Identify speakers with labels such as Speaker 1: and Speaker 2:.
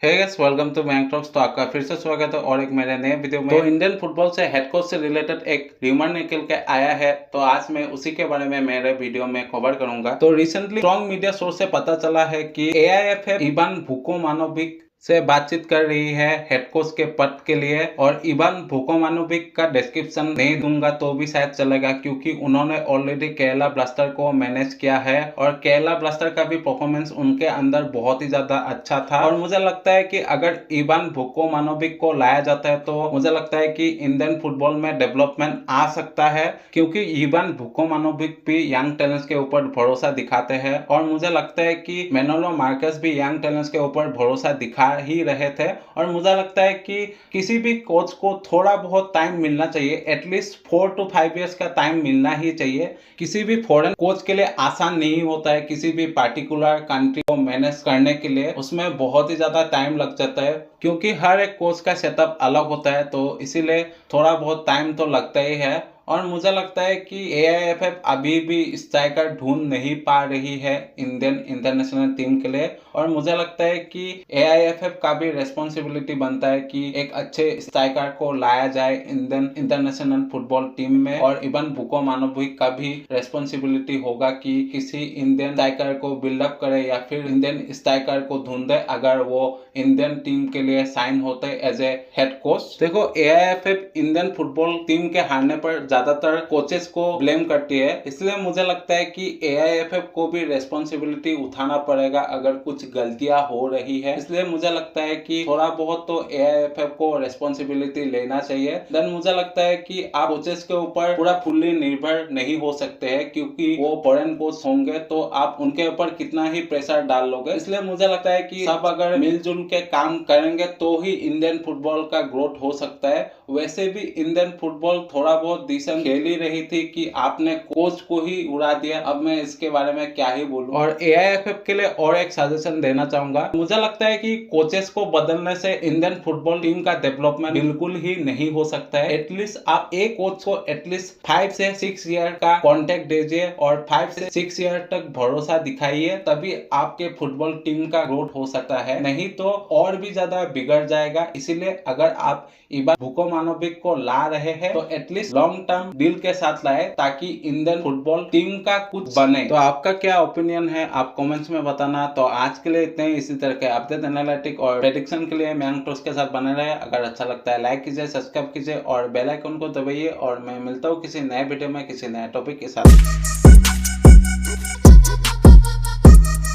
Speaker 1: Hey guys, welcome to मैंग talks. तो आपका फिर से स्वागत है और एक मेरे नए वीडियो में। तो इंडियन फुटबॉल से हेड कोच से रिलेटेड एक र्यूमर निकल के आया है, तो आज मैं उसी के बारे में मेरे वीडियो में कवर करूंगा। तो रिसेंटली स्ट्रॉन्ग मीडिया सोर्स से पता चला है कि एआईएफएफ इवान वुकोमानोविच से बातचीत कर रही है हेड कोच के पद के लिए। और इवान वुकोमानोविच का डिस्क्रिप्शन नहीं दूंगा तो भी शायद चलेगा, क्योंकि उन्होंने ऑलरेडी केरला ब्लास्टर को मैनेज किया है और केरला ब्लास्टर का भी परफॉर्मेंस उनके अंदर बहुत ही ज्यादा अच्छा था। और मुझे लगता है कि अगर इवान वुकोमानोविच को लाया जाता है तो मुझे लगता है कि इंडियन फुटबॉल में डेवलपमेंट आ सकता है, क्योंकि इवान वुकोमानोविच भी यंग टैलेंट्स के ऊपर भरोसा दिखाते हैं। और मुझे लगता है कि मैनुएलो मार्केस भी यंग टैलेंट्स के ऊपर भरोसा दिखा ही रहे थे। और मुझे लगता है कि किसी भी कोच को थोड़ा बहुत टाइम मिलना चाहिए, एटलीस्ट 4 to 5 इयर्स का टाइम मिलना ही चाहिए। किसी भी फॉरेन कोच के लिए आसान नहीं होता है किसी भी पार्टिकुलर कंट्री को मैनेज करने के लिए, उसमें बहुत ही ज्यादा टाइम लग जाता है, क्योंकि हर एक कोच का सेटअप अलग होता है। तो इसीलिए थोड़ा बहुत टाइम तो लगता ही है। और मुझे लगता है कि एआईएफएफ अभी भी स्ट्राइकर ढूंढ नहीं पा रही है इंडियन इंटरनेशनल टीम के लिए। और मुझे लगता है कि एआईएफएफ का भी रेस्पॉन्सिबिलिटी बनता है कि एक अच्छे स्ट्राइकर को लाया जाए इंडियन इंटरनेशनल फुटबॉल टीम में। और इवान वुकोमानोविच का भी रेस्पॉन्सिबिलिटी होगा कि किसी इंडियन स्ट्राइकर को बिल्डअप करे या फिर इंडियन स्ट्राइकर को ढूंढे अगर वो इंडियन टीम के लिए साइन होते एज ए हेड कोच। देखो, एआईएफएफ इंडियन फुटबॉल टीम के हारने पर ज्यादातर कोचेस को ब्लेम करती है, इसलिए मुझे लगता है कि एआईएफएफ को भी रेस्पॉन्सिबिलिटी उठाना पड़ेगा अगर कुछ गलतियां हो रही है। इसलिए मुझे लगता है कि थोड़ा बहुत तो एआईएफएफ को रेस्पॉन्सिबिलिटी लेना चाहिए। देन मुझे लगता है कि आप कोचेस के ऊपर पूरा फुल्ली निर्भर नहीं हो सकते हैं, क्योंकि वो फॉरेन कोच होंगे तो आप उनके ऊपर कितना ही प्रेशर डाल लोगे। इसलिए मुझे लगता है कि सब अगर मिलजुल के काम करेंगे तो ही इंडियन फुटबॉल का ग्रोथ हो सकता है। वैसे भी इंडियन फुटबॉल थोड़ा बहुत खेल ही रही थी कि आपने कोच को ही उड़ा दिया। अब मैं इसके बारे में क्या ही बोलूं। और एआईएफएफ के लिए और एक सजेशन देना चाहूंगा। मुझे लगता है कि कोचेस को बदलने से इंडियन फुटबॉल टीम का डेवलपमेंट बिल्कुल ही नहीं हो सकता है। एटलीस्ट आप एक कोच को एटलीस्ट 5 से 6 ईयर का कॉन्ट्रैक्ट दीजिए और 5 से 6 ईयर तक भरोसा दिखाइए, तभी आपके फुटबॉल टीम का ग्रोथ हो सकता है, नहीं तो और भी ज्यादा बिगड़ जाएगा। इसीलिए अगर आप इवान वुकोमानोविच को ला रहे हैं तो एटलीस्ट लॉन्ग टर्म डील के साथ लाए, ताकि इंडियन फुटबॉल टीम का कुछ बने। तो आपका क्या ओपिनियन है आप कमेंट्स में बताना। तो आज के लिए इतने ही। इसी तरह के अपडेट, एनालिटिक और प्रेडिक्शन के लिए मैंग टॉक्स के साथ बने रहे। अगर अच्छा लगता है लाइक कीजिए, सब्सक्राइब कीजिए और बेल आइकन को दबाइए। और मैं मिलता हूँ किसी नए वीडियो में किसी नए टॉपिक के साथ।